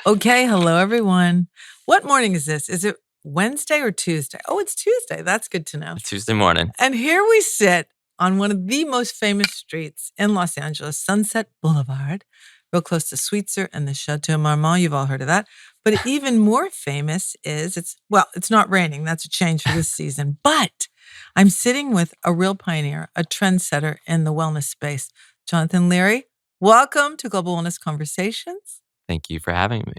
Okay, hello everyone. What morning is this? Is it Wednesday or Tuesday? Oh, it's Tuesday. That's good to know. Tuesday morning. And here we sit on one of the most famous streets in Los Angeles, Sunset Boulevard, real close to Sweetser and the Chateau Marmont. You've all heard of that. But even more famous is it's not raining. That's a change for this season. But I'm sitting with a real pioneer, a trendsetter in the wellness space, Jonathan Leary. Welcome to Global Wellness Conversations. Thank you for having me.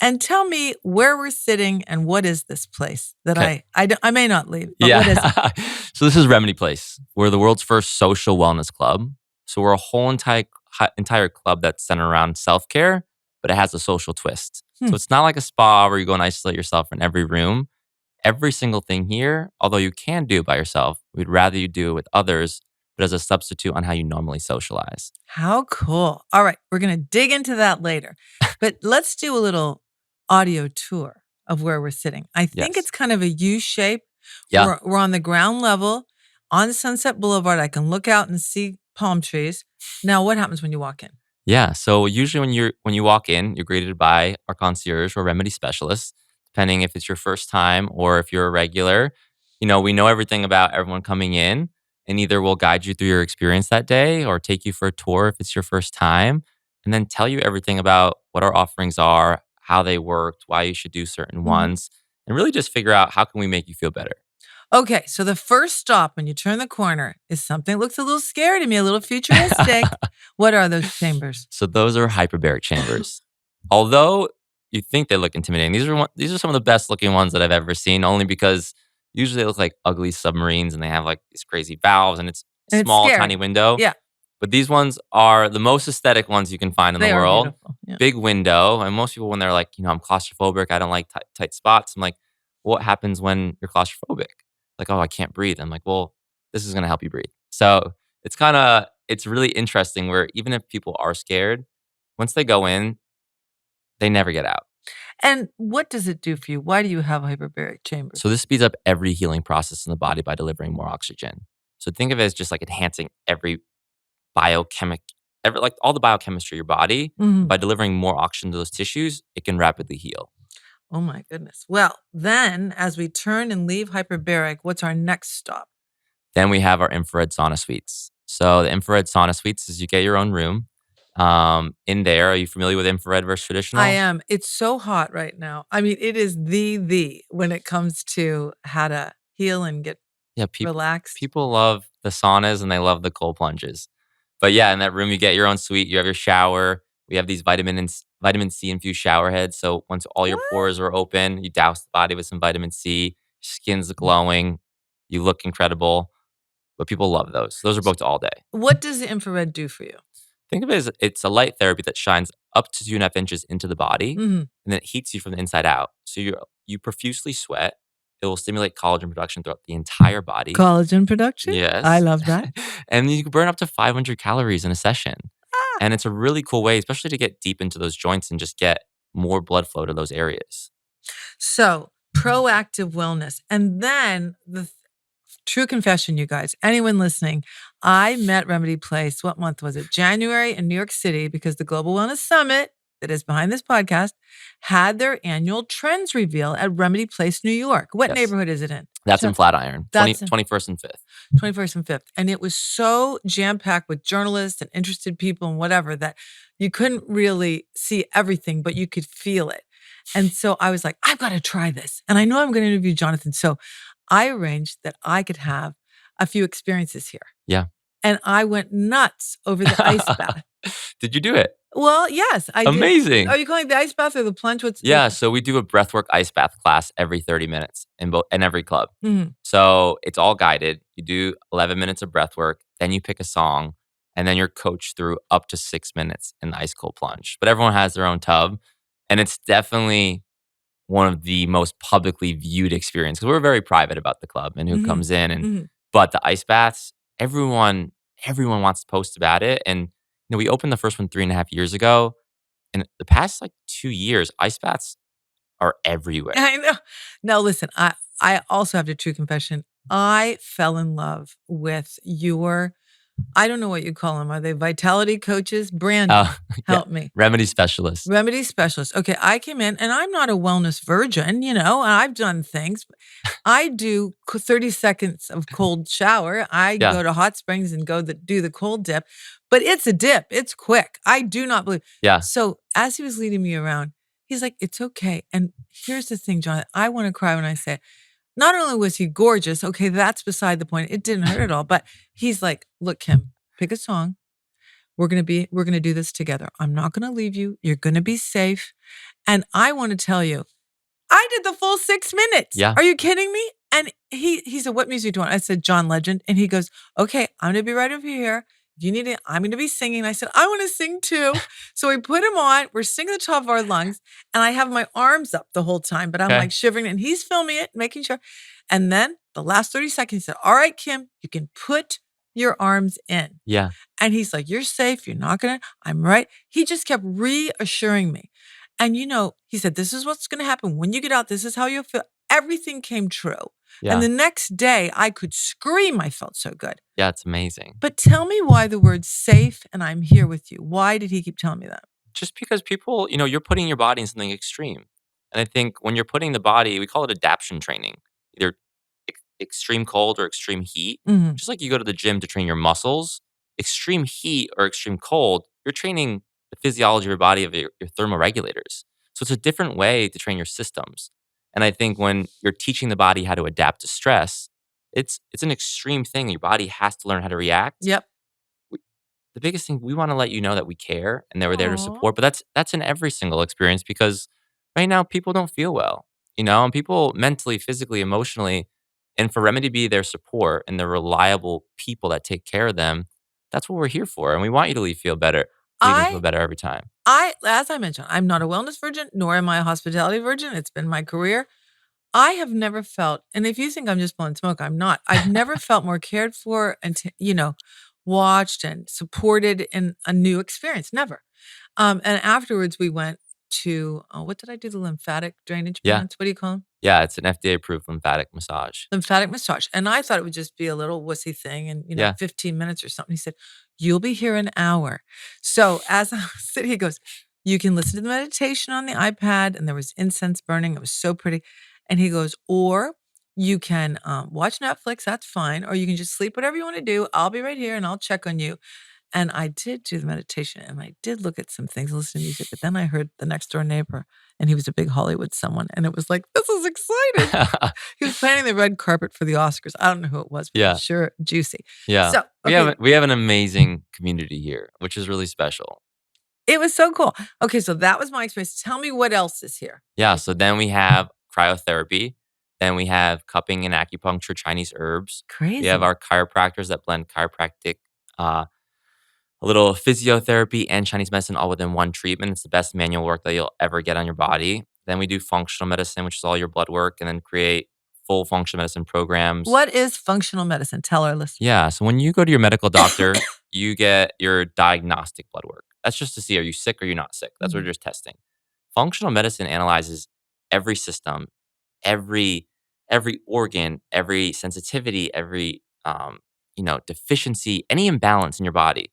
And tell me where we're sitting and what is this place that Okay. I may not leave, but what is it? So this is Remedy Place. We're the world's first social wellness club. So we're a whole entire club that's centered around self-care, but it has a social twist. So it's not like a spa where you go and isolate yourself in every room. Every single thing here, although you can do it by yourself, we'd rather you do it with others, but as a substitute on how you normally socialize. How cool. All right, we're going to dig into that later. But let's do a little audio tour of where we're sitting. I think Yes. it's kind of a U shape. Yeah. We're on the ground level on Sunset Boulevard. I can look out and see palm trees. Now, what happens when you walk in? Yeah. So usually when you walk in, you're greeted by our concierge or remedy specialist, depending if it's your first time or if you're a regular. We know everything about everyone coming in, and either we'll guide you through your experience that day or take you for a tour if it's your first time, and then tell you everything about what our offerings are, how they worked, why you should do certain ones, and really just figure out how can we make you feel better. Okay, so the first stop when you turn the corner is something that looks a little scary to me, a little futuristic. What are those chambers? So those are hyperbaric chambers. Although you think they look intimidating, these are some of the best looking ones that I've ever seen. Only because usually they look like ugly submarines and they have like these crazy valves and it's And it's small, scary. tiny window. Yeah, But these ones are the most aesthetic ones you can find in they the are world. beautiful. Yeah. Big window, and most people when they're like, I'm claustrophobic, I don't like tight spots. I'm like, what happens when you're claustrophobic? Like, oh, I can't breathe. I'm like, well, this is gonna help you breathe. So it's really interesting where even if people are scared, once they go in, they never get out. And what does it do for you? Why do you have hyperbaric chambers? So this speeds up every healing process in the body by delivering more oxygen. So think of it as just like enhancing every like all the biochemistry of your body. By delivering more oxygen to those tissues, it can rapidly heal. Oh my goodness. Well, then as we turn and leave hyperbaric, what's our next stop? Then we have our infrared sauna suites. So the infrared sauna suites is you get your own room. In there, are you familiar with infrared versus traditional? I am. It's so hot right now. I mean, it is the when it comes to how to heal and get relaxed. People love the saunas and they love the cold plunges. But yeah, in that room, you get your own suite. You have your shower. We have these vitamin C infused shower heads. So once all your pores are open, you douse the body with some vitamin C. Your skin's glowing. You look incredible. But people love those. Those are booked all day. What does the infrared do for you? Think of it as it's a light therapy that shines up to 2.5 inches into the body, and then it heats you from the inside out. So you profusely sweat. It will stimulate collagen production throughout the entire body. Collagen production? Yes. I love that. And you can burn up to 500 calories in a session. And it's a really cool way, especially to get deep into those joints and just get more blood flow to those areas. So proactive wellness. And then the true confession, you guys, anyone listening, I met Remedy Place. What month was it? January in New York City, because the Global Wellness Summit that is behind this podcast had their annual trends reveal at Remedy Place, New York. What neighborhood is it in? That's in Flatiron, 21st and 5th. 21st and 5th. And it was so jam-packed with journalists and interested people and whatever that you couldn't really see everything, but you could feel it. And so I was like, I've got to try this. And I know I'm going to interview Jonathan. So I arranged that I could have a few experiences here. Yeah. And I went nuts over the ice bath. Did you do it? Well, yes, I did. Amazing. Are you calling it the ice bath or the plunge? So we do a breathwork ice bath class every 30 minutes in every club. So it's all guided. You do 11 minutes of breathwork, then you pick a song, and then you're coached through up to 6 minutes in the ice cold plunge. But everyone has their own tub, and it's definitely one of the most publicly viewed experiences because we're very private about the club and who comes in. And but the ice baths, everyone wants to post about it. And we opened the first one 3.5 years ago. And the past 2 years, ice baths are everywhere. I know. Now, listen, I also have a true confession. I fell in love with your I don't know what you call them. Are they vitality coaches? Brandy, Oh, yeah. help me. Remedy specialist. Remedy specialist. Okay, I came in and I'm not a wellness virgin, and I've done things. I do 30 seconds of cold shower. I Yeah. go to hot springs and do the cold dip, but it's a dip. It's quick. I do not believe. Yeah. So as he was leading me around, he's like, "It's okay." And here's the thing, John. I want to cry when I say it. Not only was he gorgeous, okay, that's beside the point. It didn't hurt at all, but he's like, "Look, Kim, pick a song. We're gonna do this together. I'm not gonna leave you. You're gonna be safe." And I want to tell you, I did the full 6 minutes. Yeah. Are you kidding me? And he said, "What music do you want?" I said, "John Legend." And he goes, "Okay, I'm gonna be right over here. If you need it, I'm gonna be singing." I said, "I want to sing too." So we put him on. We're singing at the top of our lungs, and I have my arms up the whole time, but I'm Okay. like shivering, and he's filming it, making sure. And then the last 30 seconds, he said, "All right, Kim, you can put your arms in." Yeah. And he's like, "You're safe. You're not gonna, I'm right." He just kept reassuring me. And he said, "This is what's gonna happen. When you get out, this is how you'll feel." Everything came true. And Yeah. the next day I could scream. I felt so good. Yeah, it's amazing. But tell me why the word safe and I'm here with you. Why did he keep telling me that? Just because people, you're putting your body in something extreme. And I think when you're putting the body, we call it adaptation training, either extreme cold or extreme heat. Mhm. Just like you go to the gym to train your muscles, extreme heat or extreme cold, you're training the physiology of your body, of your thermoregulators. So it's a different way to train your systems. And I think when you're teaching the body how to adapt to stress, it's an extreme thing. Your body has to learn how to react. Yep. The biggest thing, we want to let you know that we care and that we're there to Aw. support. But that's in every single experience, because right now people don't feel well, and people mentally, physically, emotionally. And for Remedy to be their support and the reliable people that take care of them, that's what we're here for. And we want you to feel better, leave and feel I better every time. as I mentioned, I'm not a wellness virgin, nor am I a hospitality virgin. It's been my career. I have never felt, and if you think I'm just blowing smoke, I'm not. I've never felt more cared for and, watched and supported in a new experience. Never. And afterwards, we went to, what did I do? The lymphatic drainage Yeah. bands. What do you call them? Yeah, it's an FDA approved lymphatic massage. Lymphatic massage. And I thought it would just be a little wussy thing and, Yeah. 15 minutes or something. He said, "You'll be here an hour." So as I was sitting, he goes, "You can listen to the meditation on the iPad." And there was incense burning. It was so pretty. And he goes, "Or you can watch Netflix. That's fine. Or you can just sleep, whatever you want to do. I'll be right here and I'll check on you." And I did do the meditation and I did look at some things, listen to music, but then I heard the next door neighbor and he was a big Hollywood someone. And it was like, this is exciting. He was planning the red carpet for the Oscars. I don't know who it was, but it Yeah. was sure juicy. Yeah. So, We have an amazing community here, which is really special. it was so cool. Okay, so that was my experience. Tell me what else is here. Yeah, so then we have cryotherapy. Then we have cupping and acupuncture, Chinese herbs. Crazy. We have our chiropractors that blend chiropractic, a little physiotherapy, and Chinese medicine all within one treatment. It's the best manual work that you'll ever get on your body. Then we do functional medicine, which is all your blood work, and then create full functional medicine programs. What is functional medicine? Tell our listeners. Yeah, so when you go to your medical doctor, you get your diagnostic blood work. That's just to see, are you sick or you're not sick. That's what you're just testing. Functional medicine analyzes every system, every organ, every sensitivity, every deficiency, any imbalance in your body.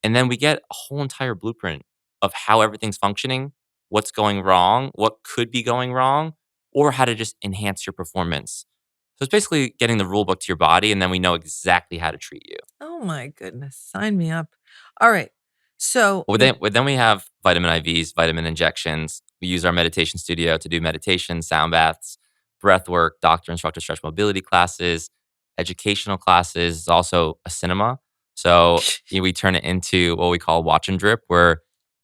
And then we get a whole entire blueprint of how everything's functioning, what's going wrong, what could be going wrong, or how to just enhance your performance. So it's basically getting the rule book to your body, and then we know exactly how to treat you. Oh my goodness. Sign me up. All right. So Well, then we have vitamin IVs, vitamin injections. We use our meditation studio to do meditation, sound baths, breath work, doctor instructor stretch mobility classes, educational classes, also a cinema. So we turn it into what we call watch and drip, where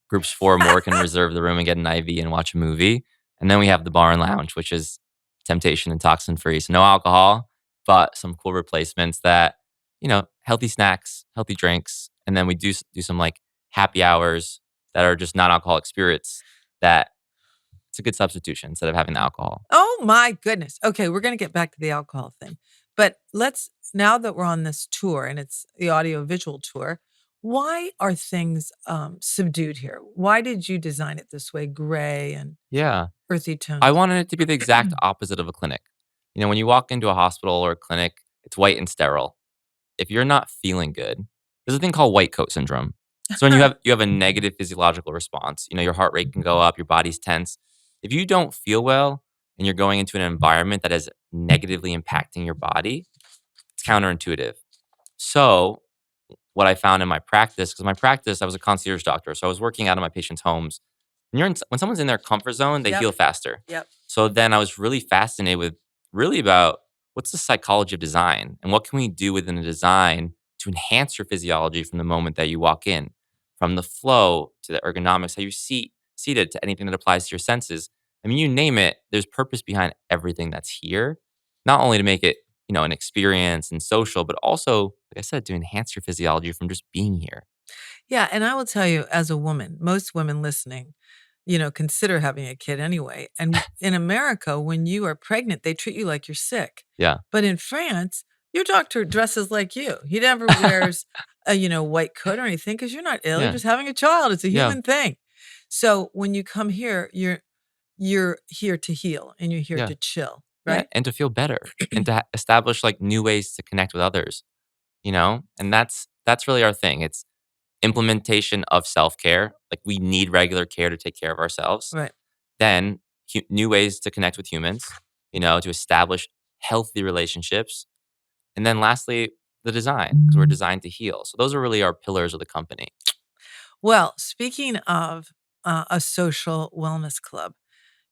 groups 4 or more can reserve the room and get an IV and watch a movie. And then we have the bar and lounge, which is temptation and toxin free. So no alcohol, but some cool replacements that, healthy snacks, healthy drinks. And then we do some like happy hours that are just non-alcoholic spirits, that it's a good substitution instead of having the alcohol. Oh my goodness. Okay, we're going to get back to the alcohol thing. But now that we're on this tour and it's the audio visual tour, why are things subdued here? Why did you design it this way, gray and earthy tones? I wanted it to be the exact opposite of a clinic. When you walk into a hospital or a clinic, it's white and sterile. If you're not feeling good, There's a thing called white coat syndrome. So when you have a negative physiological response, your heart rate can go up, your body's tense. If you don't feel well and you're going into an environment that is negatively impacting your body, it's counterintuitive. So what I found in my practice, because my practice, I was a concierge doctor, so I was working out of my patients' homes. When someone's in their comfort zone, they Yep. heal faster. Yep. So then I was really fascinated with really about what's the psychology of design and what can we do within the design to enhance your physiology from the moment that you walk in, from the flow to the ergonomics, how you seated to anything that applies to your senses. I mean, you name it, there's purpose behind everything that's here, not only to make it, an experience and social, but also, like I said, to enhance your physiology from just being here. Yeah, and I will tell you, as a woman, most women listening, consider having a kid anyway. And in America, when you are pregnant, they treat you like you're sick. Yeah. But in France, your doctor dresses like you. He never wears a, white coat or anything because you're not ill. You're Yeah. just having a child. It's a Yeah. human thing. So when you come here, you're here to heal and you're here Yeah. to chill, Yeah, right? and to feel better and to establish like new ways to connect with others, and that's really our thing. It's implementation of self-care. Like we need regular care to take care of ourselves. Right. Then new ways to connect with humans, to establish healthy relationships. And then lastly, the design, because we're designed to heal. So those are really our pillars of the company. Well, speaking of a social wellness club,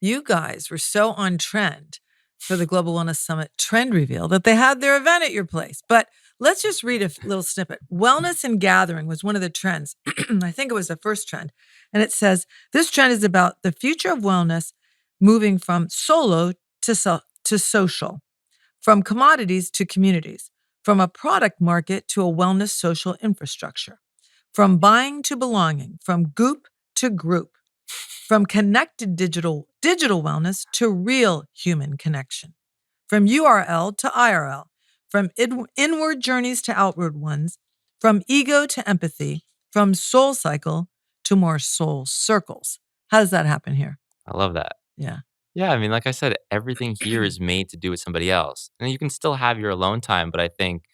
you guys were so on trend for the Global Wellness Summit trend reveal that they had their event at your place. But let's just read a little snippet. Wellness and gathering was one of the trends. I think it was the first trend. And it says, this trend is about the future of wellness moving from solo to social, from commodities to communities, from a product market to a wellness social infrastructure, from buying to belonging, from Goop to group, from connected digital wellness to real human connection, from URL to IRL, from inward journeys to outward ones, from ego to empathy, from soul cycle to more soul circles. How does that happen here? I love that. Yeah. Yeah, I mean, like I said, everything here is made to do with somebody else. And you can still have your alone time, but I think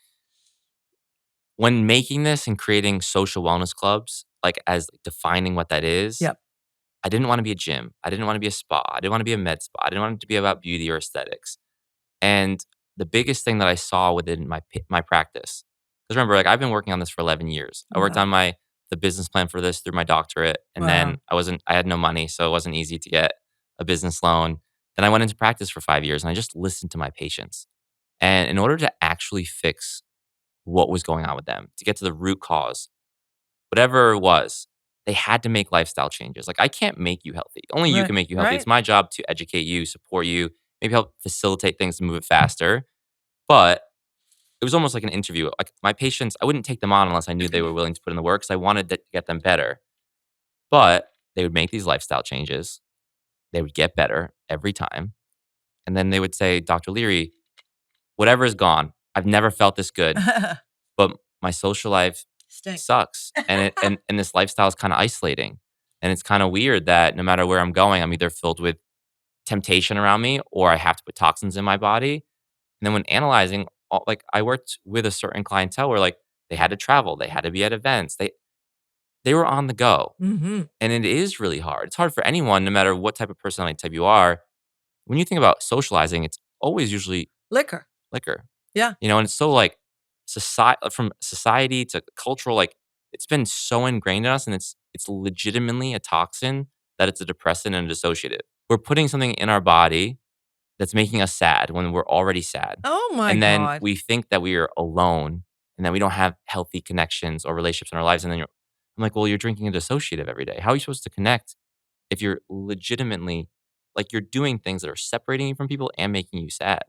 when making this and creating social wellness clubs, like as defining what that is, Yep. I didn't want to be a gym. I didn't want to be a spa. I didn't want to be a med spa. I didn't want it to be about beauty or aesthetics. And the biggest thing that I saw within my practice, because remember, like I've been working on this for 11 years. I worked Wow. on the business plan for this through my doctorate, and then I had no money, so it wasn't easy to get a business loan. Then I went into practice for 5 years, and I just listened to my patients. And in order to actually fix what was going on with them, to get to the root cause, whatever it was, they had to make lifestyle changes. Like I can't make you healthy. Only you can make you healthy. It's my job to educate you, support you, maybe help facilitate things to move it faster. But it was almost like an interview. Like my patients, I wouldn't take them on unless I knew they were willing to put in the work because I wanted to get them better. But they would make these lifestyle changes. They would get better every time. And then they would say, Dr. Leary, whatever is gone. I've never felt this good, but my social life sucks. And this lifestyle is kind of isolating. And it's kind of weird that no matter where I'm going, I'm either filled with temptation around me or I have to put toxins in my body. And then when analyzing, like I worked with a certain clientele where like they had to travel, they had to be at events, they were on the go, and it is really hard. It's hard for anyone, no matter what type of personality type you are. When you think about socializing, it's always usually Liquor. Yeah. And it's so like from society to cultural, like it's been so ingrained in us, and it's legitimately a toxin that it's a depressant and a dissociative. We're putting something in our body that's making us sad when we're already sad. Oh my And then God. we think that we are alone and that we don't have healthy connections or relationships in our lives. And then I'm like, well, you're drinking a dissociative every day. How are you supposed to connect if you're legitimately like you're doing things that are separating you from people and making you sad?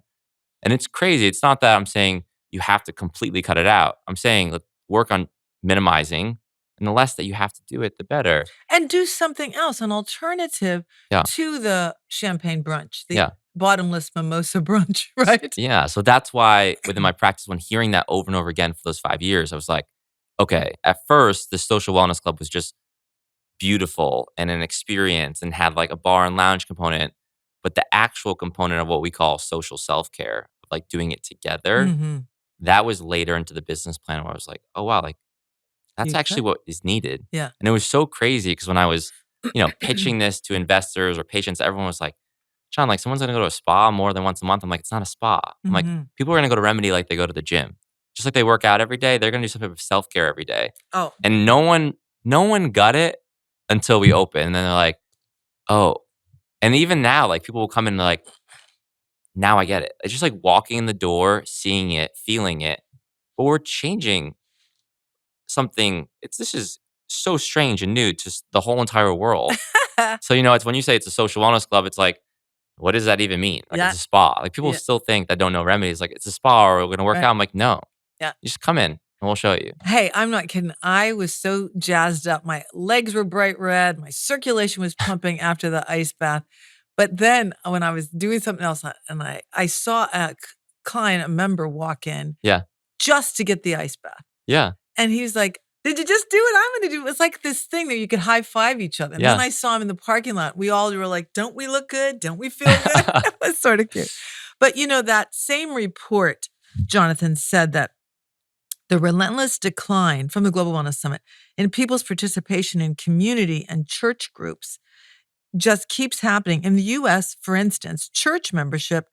And it's crazy. It's not that I'm saying you have to completely cut it out. I'm saying work on minimizing, and the less that you have to do it, the better. And do something else, an alternative Yeah. to the champagne brunch, the Yeah. bottomless mimosa brunch, right? Yeah. So that's why within my practice, when hearing that over and over again for those 5 years, I was like, okay, at first, the social wellness club was just beautiful and an experience and had like a bar and lounge component. But the actual component of what we call social self-care, like doing it together, that was later into the business plan where I was like, oh, wow, like that's You actually could. what is needed. Yeah. And it was so crazy because when I was, pitching this to investors or patients, everyone was like, John, like someone's gonna go to a spa more than once a month. I'm like, it's not a spa. I'm like, Mhm. people are gonna go to Remedy like they go to the gym. Just like they work out every day, they're gonna do some type of self-care every day. Oh, And no one got it until we open. And then they're like, oh. And even now, like people will come in and they're like, now I get it. It's just like walking in the door, seeing it, feeling it. But we're changing something. This is so strange and new to the whole entire world. So, it's when you say it's a social wellness club, it's like, what does that even mean? Like, yeah. it's a spa. Like, people Yeah. still think that don't know remedies. Like, it's a spa or we're going to work Right. out. I'm like, no. Yeah. You just come in and we'll show you. Hey, I'm not kidding. I was so jazzed up. My legs were bright red. My circulation was pumping after the ice bath. But then when I was doing something else and I saw a client, a member walk in Yeah. just to get the ice bath. Yeah. And he was like, did you just do what I'm going to do? It's like this thing that you could high five each other. And then Yeah. I saw him in the parking lot. We all were like, don't we look good? Don't we feel good? It was sort of cute. But that same report, Jonathan, said that the relentless decline from the Global Wellness Summit in people's participation in community and church groups just keeps happening. In the US, for instance, church membership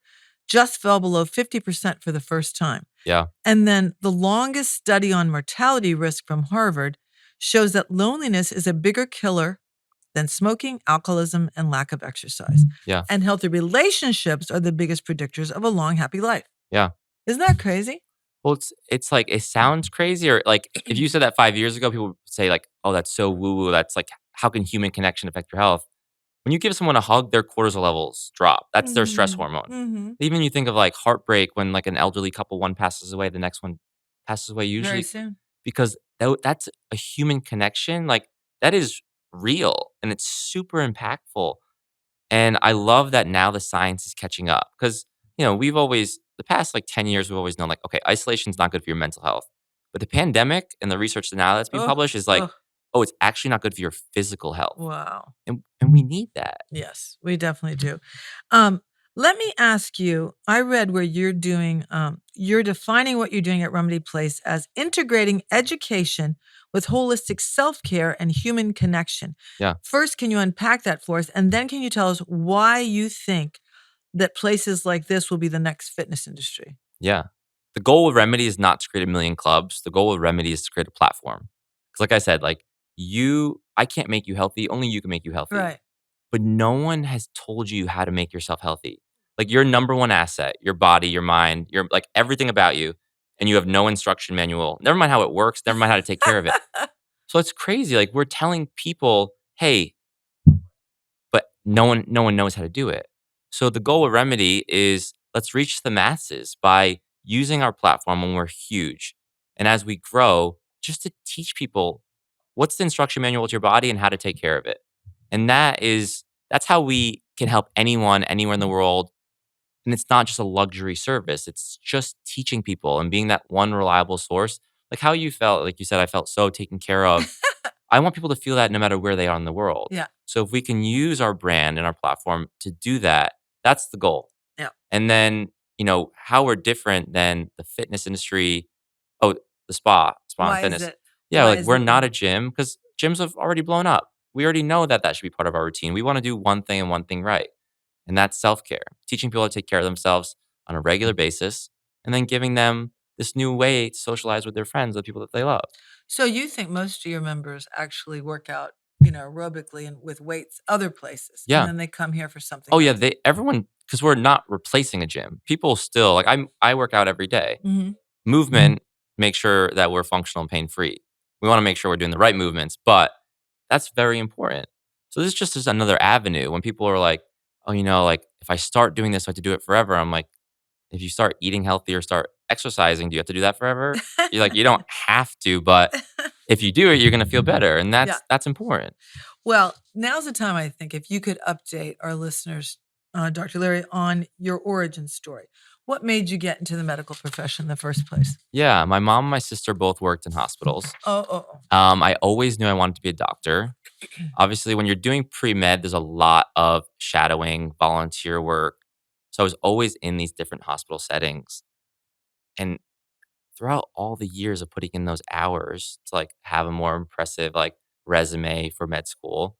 just fell below 50% for the first time. Yeah. And then the longest study on mortality risk from Harvard shows that loneliness is a bigger killer than smoking, alcoholism, and lack of exercise. Yeah. And healthy relationships are the biggest predictors of a long, happy life. Yeah. Isn't that crazy? Well, it's like, it sounds crazy. Or like, if you said that 5 years ago, people would say like, oh, that's so woo-woo. That's like, how can human connection affect your health? When you give someone a hug, their cortisol levels drop. That's their stress hormone. Mm-hmm. Even you think of like heartbreak when like an elderly couple, one passes away, the next one passes away Very usually soon. because that's a human connection. Like that is real and it's super impactful. And I love that now the science is catching up because, we've always, the past like 10 years, we've always known like, okay, isolation is not good for your mental health. But the pandemic and the research now that's being published is like, oh, it's actually not good for your physical health. Wow. And we need that. Yes, we definitely do. Let me ask you, I read where you're doing, you're defining what you're doing at Remedy Place as integrating education with holistic self-care and human connection. Yeah. First, can you unpack that for us? And then can you tell us why you think that places like this will be the next fitness industry? Yeah. The goal with Remedy is not to create a million clubs. The goal with Remedy is to create a platform. Because like I said, like I can't make you healthy. Only you can make you healthy. Right. But no one has told you how to make yourself healthy. Like your number one asset, your body, your mind, your like everything about you, and you have no instruction manual. Never mind how it works, never mind how to take care of it. So it's crazy. Like we're telling people, hey, but no one knows how to do it. So the goal of Remedy is let's reach the masses by using our platform when we're huge. And as we grow, just to teach people what's the instruction manual with your body and how to take care of it. And that's how we can help anyone, anywhere in the world. And it's not just a luxury service. It's just teaching people and being that one reliable source. Like how you felt, like you said, I felt so taken care of. I want people to feel that no matter where they are in the world. Yeah. So if we can use our brand and our platform to do that, that's the goal. Yeah. And then, how we're different than the fitness industry. Oh, the spa Why and fitness. is it? Yeah, Why like is we're it not that? a gym because gyms have already blown up. We already know that should be part of our routine. We want to do one thing and one thing right. And that's self-care. Teaching people to take care of themselves on a regular basis and then giving them this new way to socialize with their friends, the people that they love. So you think most of your members actually work out, aerobically and with weights other places, Yeah. and then they come here for something Oh yeah, else? everyone, because we're not replacing a gym. People still like I work out every day. Mm-hmm. Movement, make sure that we're functional and pain free. We want to make sure we're doing the right movements, but that's very important. So this just is another avenue when people are like, oh, like if I start doing this, I have to do it forever. I'm like, if you start eating healthy or start exercising, do you have to do that forever? You're like, you don't have to, but if you do it, you're going to feel better. And that's important. Well, now's the time, I think, if you could update our listeners, Dr. Leary, on your origin story. What made you get into the medical profession in the first place? Yeah, my mom and my sister both worked in hospitals. Oh. I always knew I wanted to be a doctor. Obviously, when you're doing pre-med, there's a lot of shadowing, volunteer work. So I was always in these different hospital settings. And throughout all the years of putting in those hours to like have a more impressive like resume for med school,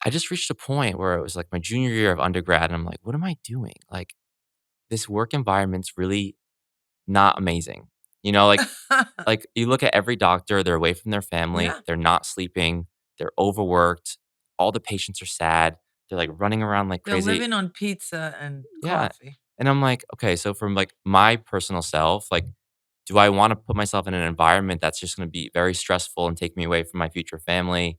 I just reached a point where it was like my junior year of undergrad and I'm like, what am I doing? Like this work environment's really not amazing. You know, like you look at every doctor, they're away from their family, Yeah. they're not sleeping, they're overworked, all the patients are sad, they're like running around like They're crazy. living on pizza and Yeah. coffee. And I'm like, okay, so from like my personal self, like, do I want to put myself in an environment that's just going to be very stressful and take me away from my future family?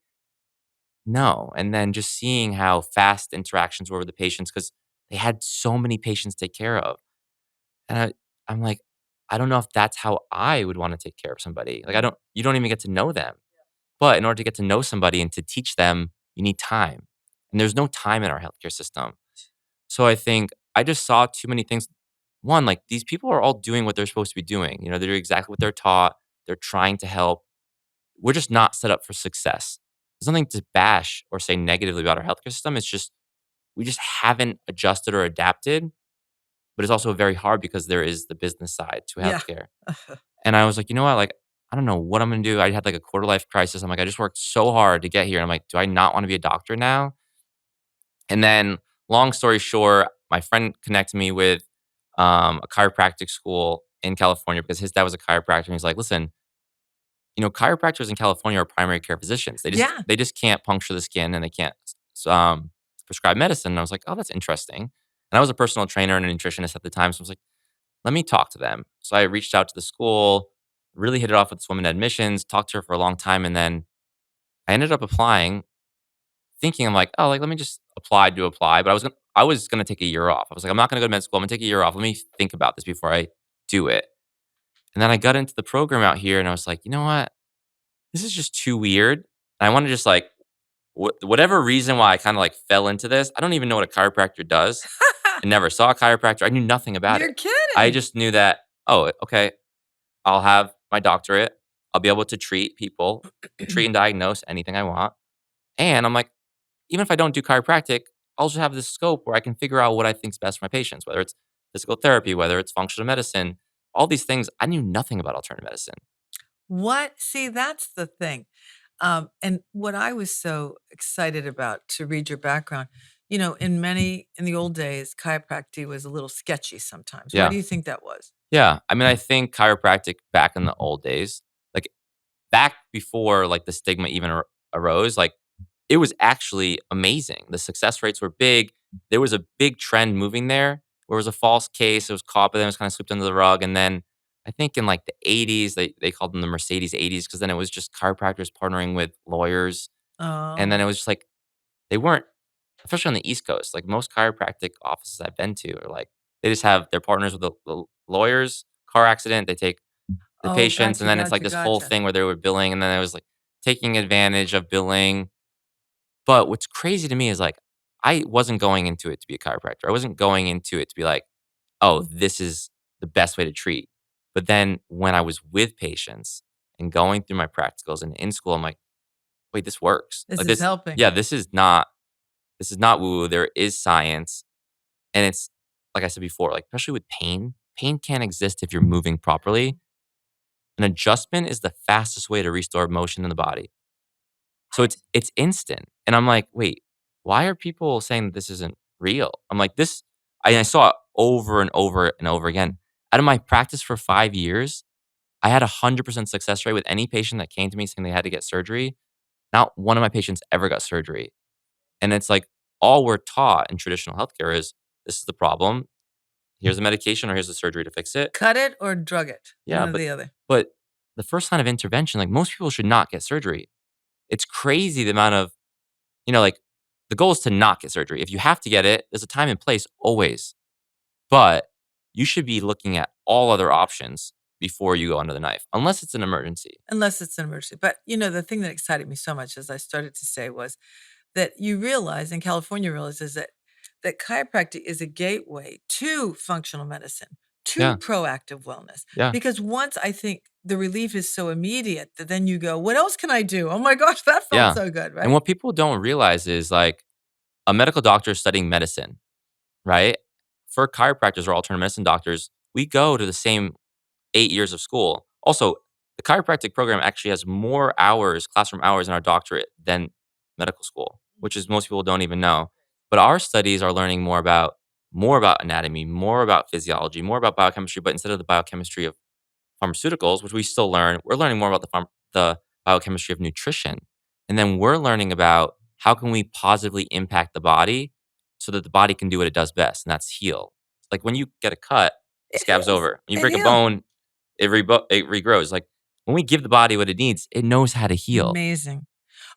No. And then just seeing how fast interactions were with the patients because they had so many patients to take care of. And I'm like, I don't know if that's how I would want to take care of somebody. Like, you don't even get to know them. But in order to get to know somebody and to teach them, you need time. And there's no time in our healthcare system. So I think I just saw too many things. One, like these people are all doing what they're supposed to be doing. You know, they're doing exactly what they're taught. They're trying to help. We're just not set up for success. There's nothing to bash or say negatively about our healthcare system. It's just we just haven't adjusted or adapted. But it's also very hard because there is the business side to Yeah. healthcare. And I was like, you know what? Like, I don't know what I'm gonna do. I had like a quarter life crisis. I'm like, I just worked so hard to get here. And I'm like, do I not want to be a doctor now? And then, long story short, my friend connected me with a chiropractic school in California because his dad was a chiropractor. And he's like, listen, you know, chiropractors in California are primary care physicians. Yeah. They just can't puncture the skin and they can't um, prescribe medicine. And I was like, oh, that's interesting. And I was a personal trainer and a nutritionist at the time, so I was like, let me talk to them. So I reached out to the school, really hit it off with this woman in admissions, talked to her for a long time, and then I ended up applying, thinking I'm like, oh, like let me just apply to apply. But I was gonna take a year off. I was like, I'm not gonna go to med school. I'm gonna take a year off. Let me think about this before I do it. And then I got into the program out here, and I was like, you know what? This is just too weird. And I want to just like whatever reason why I kind of like fell into this. I don't even know what a chiropractor does. I never saw a chiropractor. I knew nothing about You're it. I kidding. just knew that, oh, okay, I'll have my doctorate. I'll be able to treat people, treat and diagnose anything I want. And I'm like, even if I don't do chiropractic, I'll just have this scope where I can figure out what I think's best for my patients, whether it's physical therapy, whether it's functional medicine, all these things. I knew nothing about alternative medicine. What? See, that's the thing. And what I was so excited about to read your background, in the old days, chiropractic was a little sketchy sometimes. Why Yeah. do you think that was? Yeah. I mean, I think chiropractic back in the old days, like back before like the stigma even arose, like it was actually amazing. The success rates were big. There was a big trend moving there where it was a false case. It was caught, but then it was kind of swept under the rug. And then I think in like the 80s, they called them the Mercedes 80s because then it was just chiropractors partnering with lawyers. And then Oh, it was just like they weren't, especially on the East Coast, like most chiropractic offices I've been to are like, they just have their partners with the lawyers, car accident, they take the oh, patients, and gotcha, then it's like gotcha, this whole gotcha. thing where they were billing, and then it was like taking advantage of billing. But what's crazy to me is like, I wasn't going into it to be a chiropractor. I wasn't going into it to be like, oh, this is the best way to treat. But then when I was with patients and going through my practicals and in school, I'm like, wait, this works. This Like is this, helping. yeah, this is not woo woo. There is science. And it's like I said before, like especially with pain, pain can't exist if you're moving properly. An adjustment is the fastest way to restore motion in the body. So it's instant. And I'm like, wait, why are people saying that this isn't real? I'm like, I saw it over and over and over again. Out of my practice for 5 years, I had 100% success rate with any patient that came to me saying they had to get surgery. Not one of my patients ever got surgery. And it's like all we're taught in traditional healthcare is this is the problem. Here's the medication or here's the surgery to fix it. Cut it or drug it, one Yeah, or the other. but the first line of intervention, like most people should not get surgery. It's crazy the amount of, like the goal is to not get surgery. If you have to get it, there's a time and place always. But you should be looking at all other options before you go under the knife, unless it's an emergency. Unless it's an emergency. But, the thing that excited me so much, as I started to say, was that you realize, and California realizes that chiropractic is a gateway to functional medicine, to Yeah. proactive wellness. Yeah. Because once I think the relief is so immediate that then you go, what else can I do? Oh my gosh, that felt Yeah. so good, And right? what people don't realize is like a medical doctor is studying medicine, right? For chiropractors or alternative medicine doctors, we go to the same 8 years of school. Also, the chiropractic program actually has more hours, classroom hours in our doctorate than medical school, which is most people don't even know. But our studies are learning more about anatomy, more about physiology, more about biochemistry, but instead of the biochemistry of pharmaceuticals, which we still learn, we're learning more about the biochemistry of nutrition. And then we're learning about how can we positively impact the body so that the body can do what it does best, and that's heal. Like when you get a cut, it It scabs heals. over. When you It break a heals. bone, it regrows. Like when we give the body what it needs, it knows how to heal. Amazing.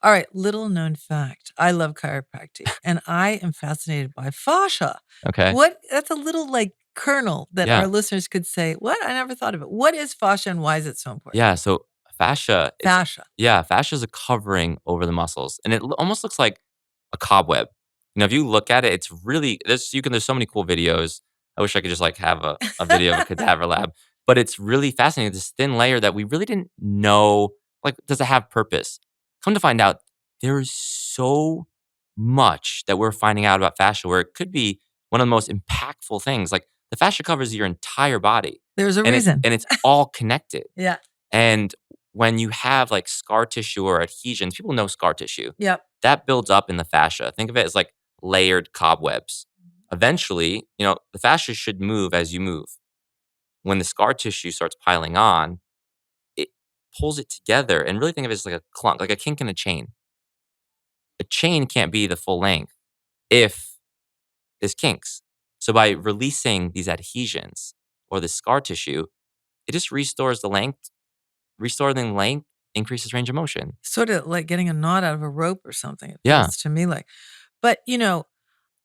All right, little known fact. I love chiropractic and I am fascinated by fascia. Okay. That's a little like kernel that our Yeah. listeners could say, "What? I never thought of it." What is fascia and why is it so important? Yeah. So fascia, Fascia. fascia is a covering over the muscles, and it almost looks like a cobweb. If you look at it, it's really there's so many cool videos. I wish I could just like have a video of a cadaver lab, but it's really fascinating. This thin layer that we really didn't know, like, does it have purpose? Come to find out, there is so much that we're finding out about fascia where it could be one of the most impactful things. Like the fascia covers your entire body, There's a and it's reason. and it's all connected. Yeah. And when you have like scar tissue or adhesions, people know scar tissue Yep. that builds up in the fascia. Think of it as like layered cobwebs. Eventually, the fascia should move as you move. When the scar tissue starts piling on, it pulls it together, and really think of it as like a clunk, like a kink in a chain. A chain can't be the full length if there's kinks. So by releasing these adhesions or the scar tissue, it just restores the length. Restoring length increases range of motion. Sort of like getting a knot out of a rope or something. It Yeah. feels to me like. But,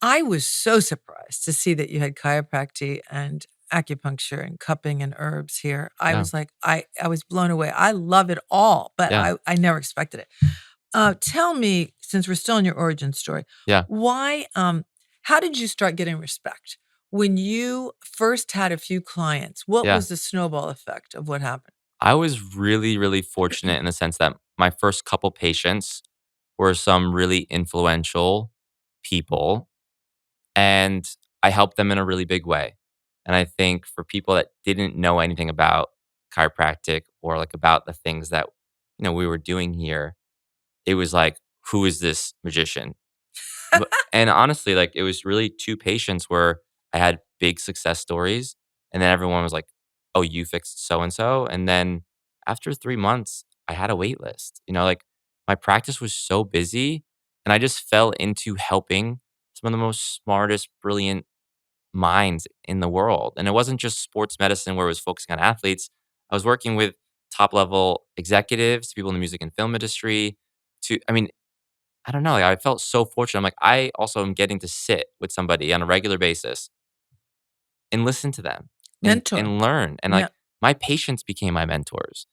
I was so surprised to see that you had chiropractic and acupuncture and cupping and herbs here. I Yeah. was like, I was blown away. I love it all, but Yeah. I never expected it. Tell me, since we're still in your origin story, Yeah. why, how did you start getting respect? When you first had a few clients, what Yeah. was the snowball effect of what happened? I was really, really fortunate in the sense that my first couple patients were some really influential people, and I helped them in a really big way. And I think for people that didn't know anything about chiropractic or like about the things that we were doing here, it was like, who is this magician? And honestly, like it was really two patients where I had big success stories, and then everyone was like, "Oh, you fixed so and so," and then after 3 months, I had a wait list. Like my practice was so busy, and I just fell into helping some of the most smartest, brilliant minds in the world. And it wasn't just sports medicine where it was focusing on athletes. I was working with top level executives, people in the music and film industry. I mean, I don't know, like, I felt so fortunate. I'm like, I also am getting to sit with somebody on a regular basis and listen to them and Mentor. and learn. And, Yeah. like, my patients became my mentors.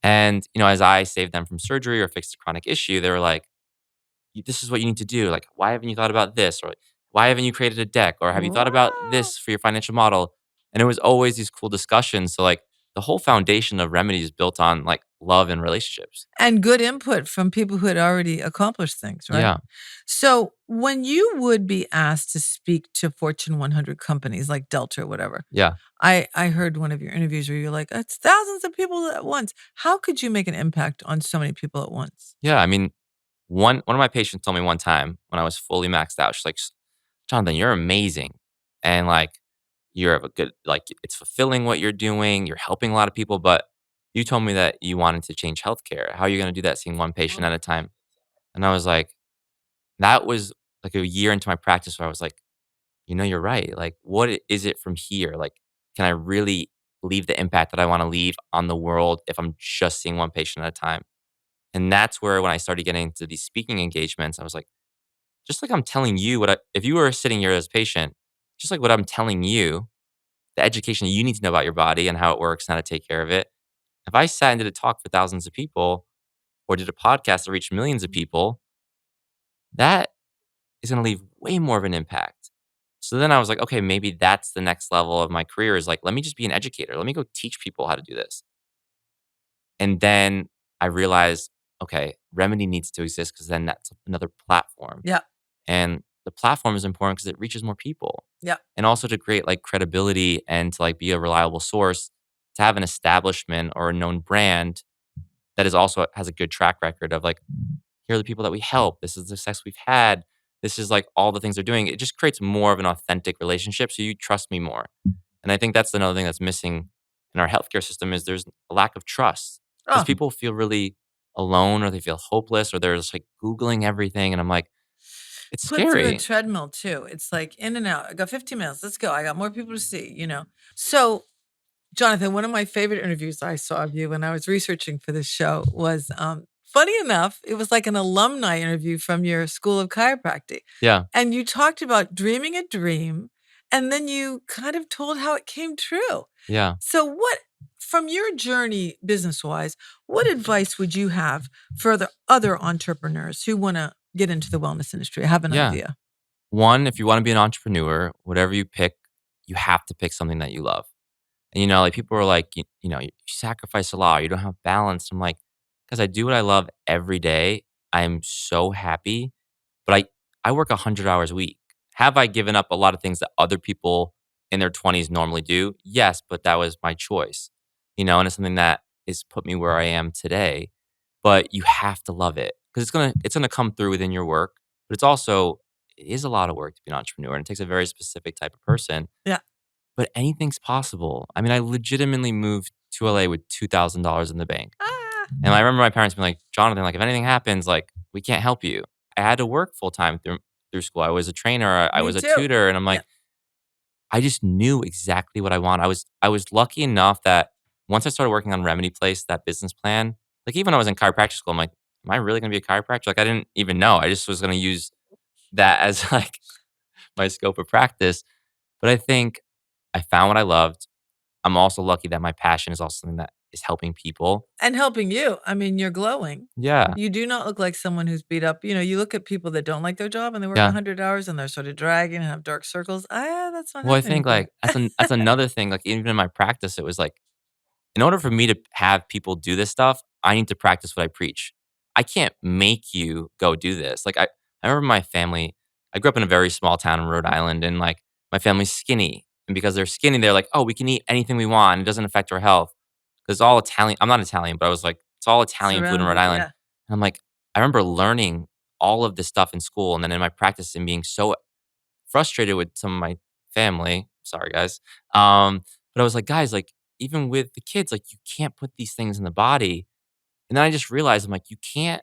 And, as I saved them from surgery or fixed a chronic issue, they were like, This is what you need to do. Like, why haven't you thought about this?" Or, "Why haven't you created a deck?" Or, "Have you thought about Wow. this for your financial model?" And it was always these cool discussions. So, like, the whole foundation of Remedy is built on, like, love and relationships. And good input from people who had already accomplished things, right? Yeah. So, when you would be asked to speak to Fortune 100 companies like Delta or whatever, Yeah. I heard one of your interviews where you're like, "It's thousands of people at once." How could you make an impact on so many people at once? Yeah. I mean, one of my patients told me one time when I was fully maxed out, she's like, "Jonathan, you're amazing. And like you're a good like it's fulfilling what you're doing. You're helping a lot of people, but you told me that you wanted to change healthcare. How are you gonna do that seeing one patient at a time?" And I was like, that was like a year into my practice where I was like, you're right. Like, what is it from here? Like, can I really leave the impact that I want to leave on the world if I'm just seeing one patient at a time? And that's where when I started getting into these speaking engagements, I was like, just like I'm telling you if you were sitting here as a patient, just like what I'm telling you, the education you need to know about your body and how it works and how to take care of it. If I sat and did a talk for thousands of people or did a podcast that reached millions of people, that is going to leave way more of an impact. So then I was like, okay, maybe that's the next level of my career is like, let me just be an educator. Let me go teach people how to do this. And then I realized, okay, Remedy needs to exist because then that's another platform. Yeah. And the platform is important because it reaches more people. Yeah. And also to create like credibility and to like be a reliable source. to have an establishment or a known brand that is also has a good track record of like, here are the people that we help. This is the success we've had. This is like all the things they're doing. It just creates more of an authentic relationship. So you trust me more. And I think that's another thing that's missing in our healthcare system is there's a lack of trust because Oh, people feel really alone or they feel hopeless or they're just like Googling everything. And I'm like, it's puts you in a scary. treadmill too. It's like in and out. I got 15 minutes. Let's go. I got more people to see. So, Jonathan, one of my favorite interviews I saw of you when I was researching for this show was funny enough, it was like an alumni interview from your school of chiropractic. Yeah. And you talked about dreaming a dream, and then you kind of told how it came true. Yeah. So, from your journey business wise, what advice would you have for the other entrepreneurs who want to get into the wellness industry? I have an Yeah. idea. One, if you want to be an entrepreneur, whatever you pick, you have to pick something that you love. And, like people are like, you sacrifice a lot, you don't have balance. I'm like, because I do what I love every day. I'm so happy, but I work 100 hours a week. Have I given up a lot of things that other people in their 20s normally do? Yes, but that was my choice, and it's something that has put me where I am today. But you have to love it because it's gonna come through within your work. But it is a lot of work to be an entrepreneur, and it takes a very specific type of person. Yeah. But anything's possible. I mean, I legitimately moved to LA with $2,000 in the bank. Ah, And I remember my parents being like, Jonathan, like, if anything happens, like, we can't help you. I had to work full time through school. I was a trainer, I me was a too. tutor. And I'm Yeah. like, I just knew exactly what I want. I was lucky enough that once I started working on Remedy Place, that business plan, like even when I was in chiropractic school, I'm like, am I really gonna be a chiropractor? Like I didn't even know. I just was gonna use that as like my scope of practice. But I think I found what I loved. I'm also lucky that my passion is also something that is helping people. And helping you. I mean, you're glowing. Yeah. You do not look like someone who's beat up. You look at people that don't like their job and they work Yeah. 100 hours and they're sort of dragging and have dark circles. That's not Well, I happening think with you. like that's another thing. Like even in my practice, it was like in order for me to have people do this stuff, I need to practice what I preach. I can't make you go do this. Like I remember my family, I grew up in a very small town in Rhode Island and like my family's skinny. And because they're skinny, they're like, oh, we can eat anything we want. It doesn't affect our health. Because all Italian, I'm not Italian, but I was like, it's all Italian food in Rhode Surrounded. Island. Yeah. And I'm like, I remember learning all of this stuff in school and then in my practice and being so frustrated with some of my family. Sorry, guys. But I was like, guys, like, even with the kids, like, you can't put these things in the body. And then I just realized, I'm like, you can't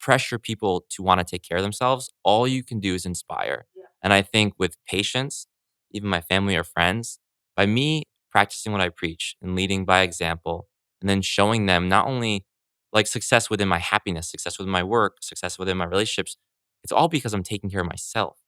pressure people to want to take care of themselves. All you can do is inspire. Yeah. And I think with patience, even my family or friends, by me practicing what I preach and leading by example, and then showing them not only like success within my happiness, success within my work, success within my relationships, it's all because I'm taking care of myself.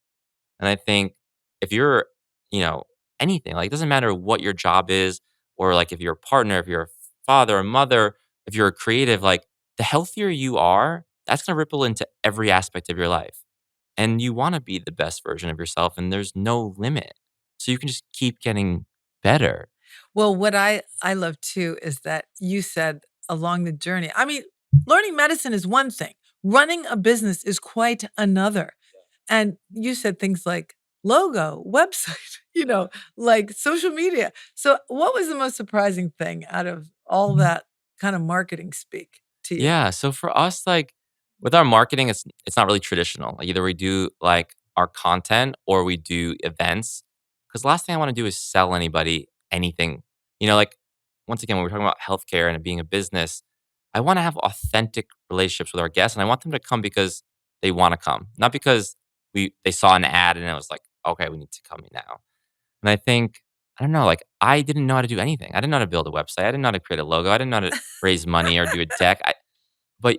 And I think if you're, you know, anything, like it doesn't matter what your job is, or like if you're a partner, if you're a father, a mother, if you're a creative, like the healthier you are, that's going to ripple into every aspect of your life. And you want to be the best version of yourself, and there's no limit. So you can just keep getting better. Well, what I love too is that you said along the journey. I mean, learning medicine is one thing. Running a business is quite another. And you said things like logo, website, like social media. So, what was the most surprising thing out of all that kind of marketing speak to you? Yeah. So for us, like with our marketing, it's not really traditional. Like either we do like our content or we do events. Because last thing I want to do is sell anybody anything. Like once again, when we're talking about healthcare and it being a business, I want to have authentic relationships with our guests, and I want them to come because they want to come, not because they saw an ad and it was like, okay, we need to come now. And I think I don't know, like I didn't know how to do anything. I didn't know how to build a website. I didn't know how to create a logo. I didn't know how to raise money or do a deck. But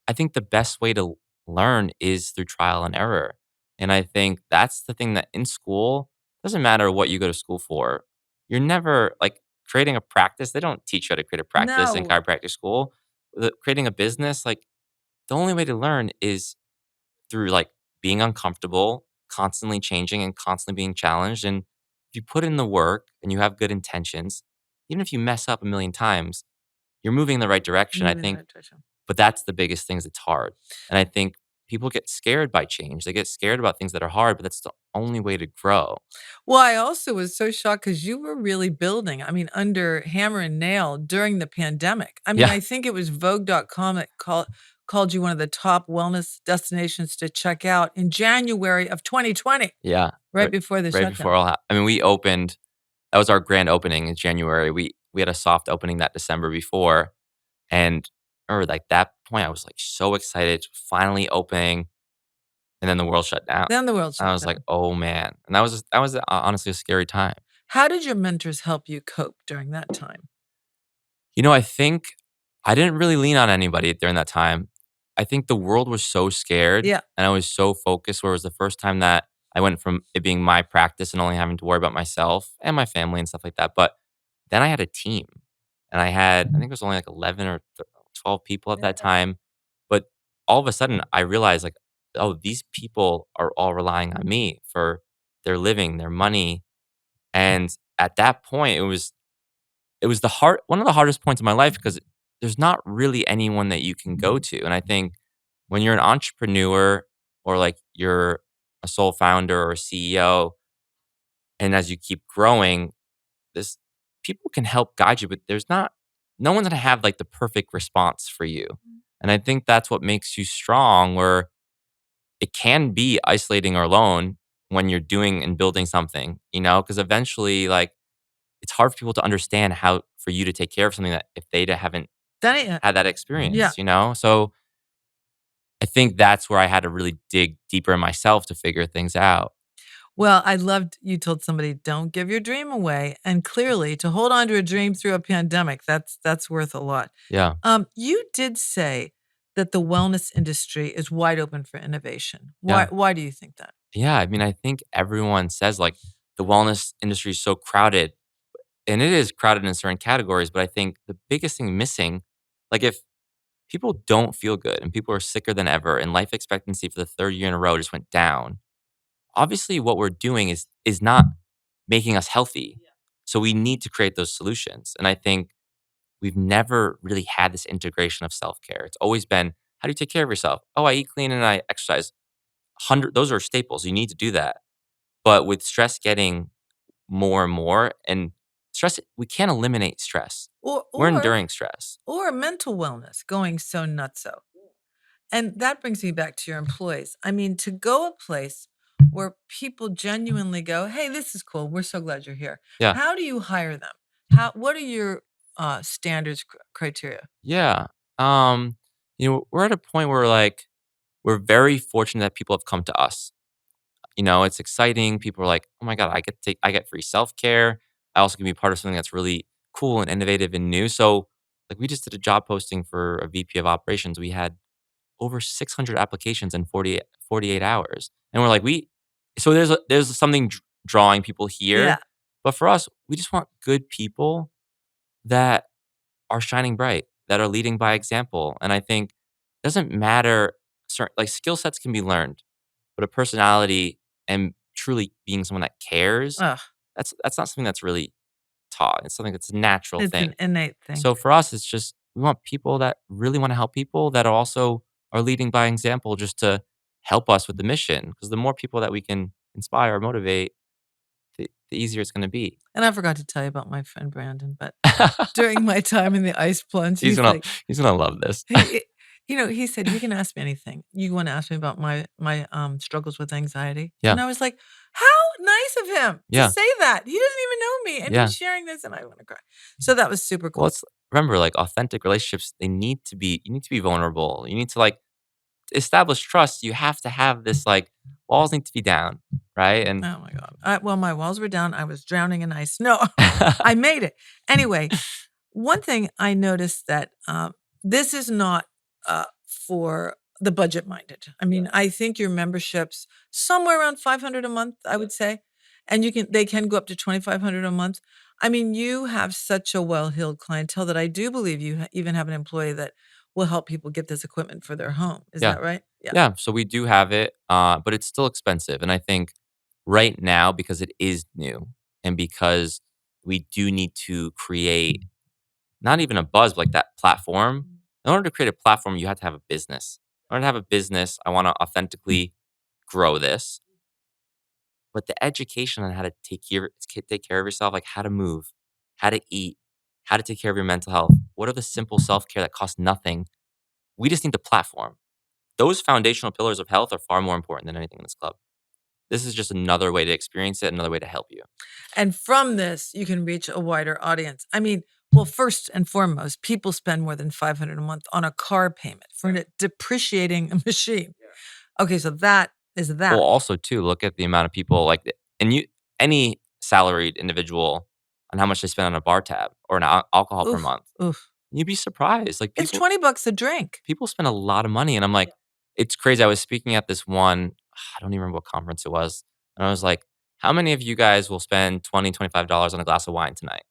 I think the best way to learn is through trial and error. And I think that's the thing that in school, doesn't matter what you go to school for. You're never like creating a practice. They don't teach you how to create a practice in No, chiropractic school. Creating a business, like the only way to learn is through like being uncomfortable, constantly changing and constantly being challenged. And if you put in the work and you have good intentions, even if you mess up a million times, you're moving in the right direction. I moving in the think right direction. but that's the biggest thing is it's hard. And I think people get scared by change. They get scared about things that are hard, but that's the only way to grow. Well, I also was so shocked because you were really building, I mean, under hammer and nail during the pandemic. I mean, Yeah. I think it was Vogue.com that called you one of the top wellness destinations to check out in January of 2020, Yeah. right before the Right before shutdown. all I mean, we opened that was our grand opening in January. We had a soft opening that December before, and I remember, like, that point, I was, like, so excited, it's finally opening, and then the world shut down. Then the world And I shut was like, down. "Oh, man." And that was honestly a scary time. How did your mentors help you cope during that time? You know, I think I didn't really lean on anybody during that time. I think the world was so scared, Yeah. and I was so focused, where it was the first time that I went from it being my practice and only having to worry about myself and my family and stuff like that, but then I had a team, and I think it was only, like, 11 or 12 people at that Yeah. time, but all of a sudden, I realized, like, "Oh, these people are all relying on me for their living, their money," and at that point, it was one of the hardest points in my life because there's not really anyone that you can go to. And I think when you're an entrepreneur or like you're a sole founder or a CEO, and as you keep growing, this people can help guide you, but no one's gonna have like the perfect response for you. And I think that's what makes you strong, where it can be isolating or alone when you're doing and building something, because eventually like it's hard for people to understand how for you to take care of something that if they haven't That had that yeah. experience. So I think that's where I had to really dig deeper in myself to figure things out. Well, I loved you told somebody, "Don't give your dream away," and clearly, to hold on to a dream through a pandemic, that's worth a lot. Yeah. You did say that the wellness industry is wide open for innovation. Why Yeah. why do you think that? Yeah. I mean, I think everyone says like the wellness industry is so crowded, and it is crowded in certain categories, but I think the biggest thing missing, like if people don't feel good and people are sicker than ever and life expectancy for the third year in a row just went down, obviously what we're doing is not making us healthy. So we need to create those solutions. And I think we've never really had this integration of self-care. It's always been, how do you take care of yourself? Oh, I eat clean and I exercise. 100 those are staples. You need to do that. But with stress getting more and more, and stress, we can't eliminate stress. Or We're or enduring stress. or mental wellness going so nutso. And that brings me back to your employees. I mean, to go a place where people genuinely go, "Hey, this is cool. We're so glad you're here." Yeah. How do you hire them? What are your standards criteria? Yeah. Um, we're at a point where like we're very fortunate that people have come to us. It's exciting. People are like, "Oh my god, I get free self-care. I also can be part of something that's really cool and innovative and new." So, like we just did a job posting for a VP of operations. We had over 600 applications in 48 hours. And we're like, so there's something drawing people here. Yeah. But for us, we just want good people that are shining bright, that are leading by example. And I think it doesn't matter, certain, like skill sets can be learned, but a personality and truly being someone that cares, Ugh, that's not something that's really taught. It's something that's a natural it's an thing. innate thing. So for us, it's just we want people that really want to help people that are also are leading by example, just to help us with the mission. Because the more people that we can inspire or motivate, the easier it's going to be. And I forgot to tell you about my friend Brandon, but during my time in the ice plunge, he's he's gonna like, he's gonna love this. he, he said, "You can ask me anything. You want to ask me about my struggles with anxiety?" Yeah, And I was like, "How nice of him to yeah, say that. He doesn't even know me, and yeah. he's sharing this, and I want to cry." So that was super Well, cool. it's remember like authentic relationships. You need to be vulnerable. You need to like establish trust. You have to have this like walls need to be down, right? And Oh my god. Well, my walls were down. I was drowning in ice. No, I made it. Anyway, one thing I noticed that this is not for the budget minded. I mean, I think your memberships somewhere around 500 a month, I would say, and they can go up to 2,500 a month. I mean, you have such a well heeled clientele that I do believe you even have an employee that will help people get this equipment for their home. Is yeah, that right? Yeah. yeah. So we do have it, but it's still expensive. And I think right now, because it is new and because we do need to create not even a buzz, but like that platform. In order to create a platform, you have to have a business. I want to have a business. I want to authentically grow this. But the education on how to take care of yourself, like how to move, how to eat, how to take care of your mental health. What are the simple self-care that cost nothing? We just need the platform. Those foundational pillars of health are far more important than anything in this club. This is just another way to experience it, another way to help you. And from this, you can reach a wider audience. I mean, well, first and foremost, people spend more than $500 a month on a car payment for a depreciating machine. Okay, so that is that. Well, also too, look at the amount of people any salaried individual on how much they spend on a bar tab or an alcohol per month. Oof. You'd be surprised. Like It's people, $20 a drink. people spend a lot of money, and I'm like, it's crazy. I was speaking at this one, I don't even remember what conference it was, and I was like, how many of you guys will spend $25 on a glass of wine tonight?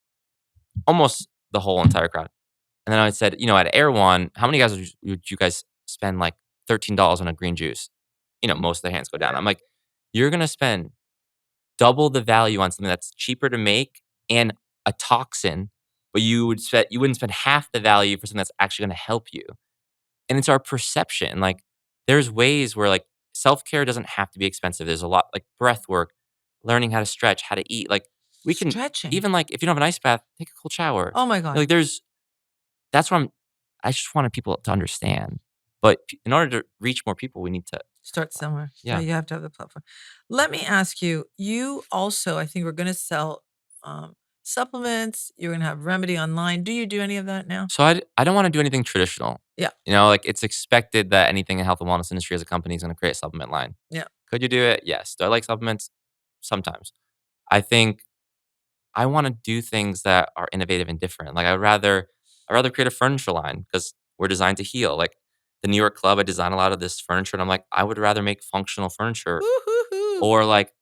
Almost the whole entire crowd. And then I said, at Air One, how many guys would you guys spend like $13 on a green juice? Most of the hands go down. I'm like, you're gonna spend double the value on something that's cheaper to make and a toxin, but you wouldn't spend half the value for something that's actually gonna help you. And it's our perception. Like, there's ways where like self-care doesn't have to be expensive. There's a lot like breath work, learning how to stretch, how to eat. Like we can Stretching. even like if you don't have an ice bath, take a cold shower. Oh my God. Like that's what I just wanted people to understand. But in order to reach more people, we need to start somewhere. Yeah. You have to have the platform. Let me ask you, you also, I think we're going to sell supplements. You're going to have Remedy online. Do you do any of that now? So I don't want to do anything traditional. Yeah. Like it's expected that anything in health and wellness industry as a company is going to create a supplement line. Yeah. Could you do it? Yes. Do I like supplements? Sometimes. I think I want to do things that are innovative and different. Like I'd rather create a furniture line because we're designed to heal. Like the New York Club, I design a lot of this furniture, and I'm like, I would rather make functional furniture or like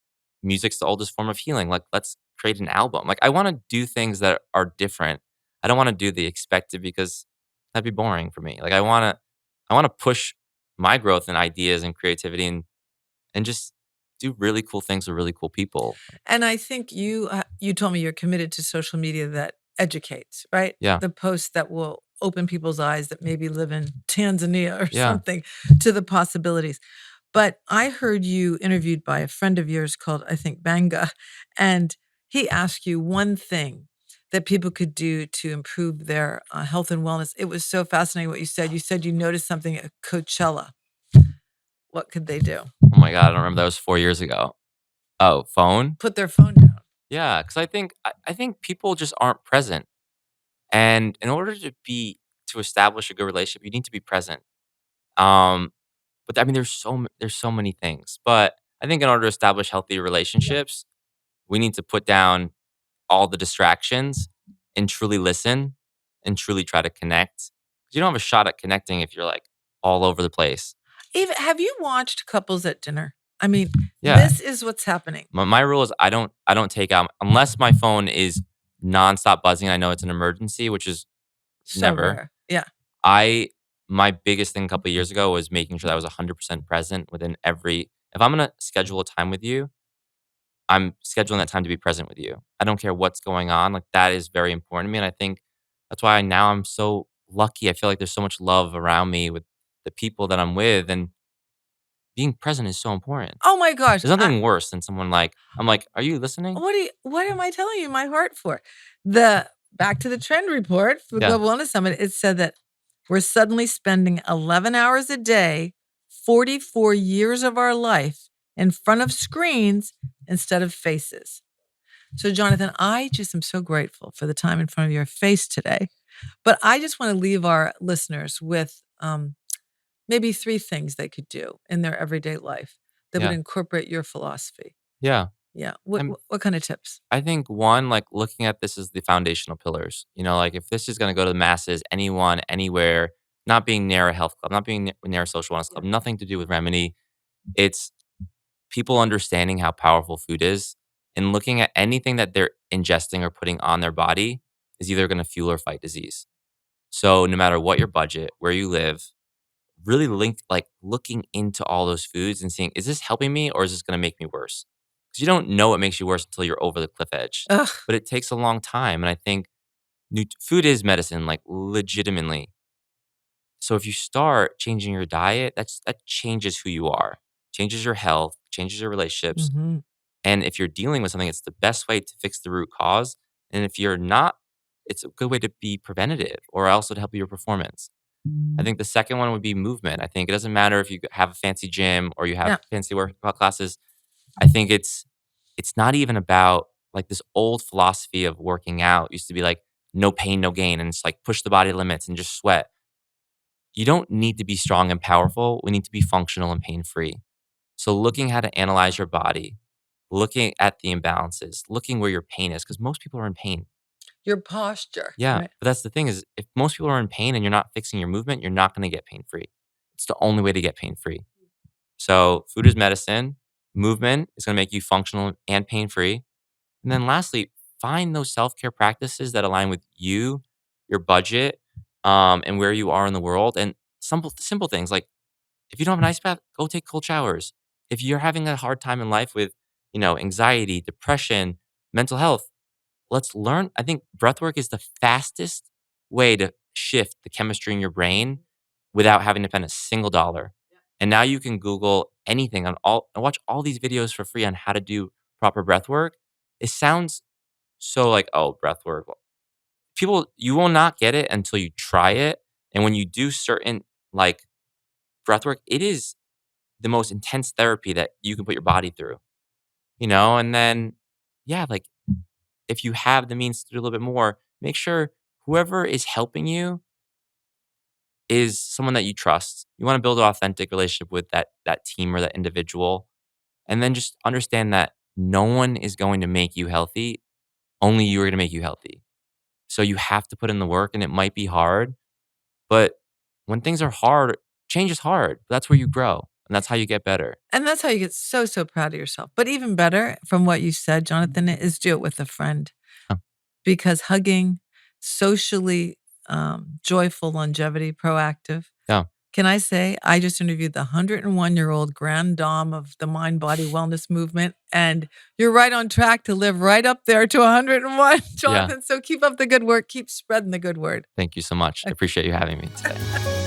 music's the oldest form of healing. Like let's create an album. Like I want to do things that are different. I don't want to do the expected because that'd be boring for me. Like I want to push my growth and ideas and creativity and just do really cool things with really cool people. And I think you told me you're committed to social media that educates, right? Yeah. The posts that will open people's eyes that maybe live in Tanzania or something to the possibilities. But I heard you interviewed by a friend of yours called, I think, Banga, and he asked you one thing that people could do to improve their health and wellness. It was so fascinating what you said. You said you noticed something at Coachella. What could they do? Oh my God, I don't remember. That was 4 years ago. Oh, phone? Put their phone down. Yeah, because I think people just aren't present. And in order to establish a good relationship, you need to be present. But I mean, there's so many things. But I think in order to establish healthy relationships, we need to put down all the distractions and truly listen and truly try to connect. 'Cause you don't have a shot at connecting if you're like all over the place. Even have you watched couples at dinner? I mean, Yeah. this is what's happening. My rule is I don't take out unless my phone is nonstop buzzing. I know it's an emergency, which is So never. rare. Yeah. My biggest thing a couple of years ago was making sure that I was 100% present within every. If I'm gonna schedule a time with you, I'm scheduling that time to be present with you. I don't care what's going on. Like that is very important to me, and I think that's why now I'm so lucky. I feel like there's so much love around me with the people that I'm with, and being present is so important. Oh my gosh. There's nothing worse than someone like I'm like, "Are you listening?" What am I telling you my heart for? Back to the trend report for the Global Wellness Summit, it said that we're suddenly spending 11 hours a day, 44 years of our life in front of screens instead of faces. So, Jonathan, I just am so grateful for the time in front of your face today. But I just want to leave our listeners with maybe 3 things they could do in their everyday life that would incorporate your philosophy. Yeah. Yeah. What kind of tips? I think one, like looking at this as the foundational pillars. Like if this is going to go to the masses, anyone, anywhere, not being near a health club, not being near a social wellness club, nothing to do with Remedy. It's people understanding how powerful food is and looking at anything that they're ingesting or putting on their body is either going to fuel or fight disease. So no matter what your budget, where you live, really looking into all those foods and seeing, is this helping me or is this going to make me worse? Because you don't know what makes you worse until you're over the cliff edge. Ugh. But it takes a long time. And I think food is medicine, like legitimately. So if you start changing your diet, that changes who you are, changes your health, changes your relationships. And if you're dealing with something, it's the best way to fix the root cause. And if you're not, it's a good way to be preventative or also to help your performance. I think the second one would be movement. I think it doesn't matter if you have a fancy gym or you have Yeah. fancy workout classes. I think it's not even about like this old philosophy of working out used to be like no pain, no gain, and it's like push the body limits and just sweat. You don't need to be strong and powerful. We need to be functional and pain free. So looking how to analyze your body, looking at the imbalances, looking where your pain is, because most people are in pain. Your posture. Yeah. Right. But that's the thing is if most people are in pain and you're not fixing your movement, you're not going to get pain free. It's the only way to get pain free. So food is medicine. Movement is going to make you functional and pain free. And then lastly, find those self-care practices that align with you, your budget, and where you are in the world. And simple things like if you don't have an ice bath, go take cold showers. If you're having a hard time in life with, anxiety, depression, mental health, let's learn. I think breath work is the fastest way to shift the chemistry in your brain without having to spend a single dollar. And now you can Google anything and watch all these videos for free on how to do proper breath work. It sounds so like, oh, breath work. Well, people, you will not get it until you try it. And when you do certain like breath work, it is the most intense therapy that you can put your body through, and then, yeah, like if you have the means to do a little bit more, make sure whoever is helping you is someone that you trust. You want to build an authentic relationship with that team or that individual. And then just understand that no one is going to make you healthy. Only you are going to make you healthy. So you have to put in the work and it might be hard, but when things are hard, change is hard. That's where you grow and that's how you get better. And that's how you get so, so proud of yourself. But even better, from what you said, Jonathan, is do it with a friend. Huh. Because hugging, socially joyful longevity, proactive. Yeah. Can I say, I just interviewed the 101-year-old grand dame of the mind body wellness movement, and you're right on track to live right up there to 101, Jonathan. Yeah. So keep up the good work. Keep spreading the good word. Thank you so much. I appreciate you having me today.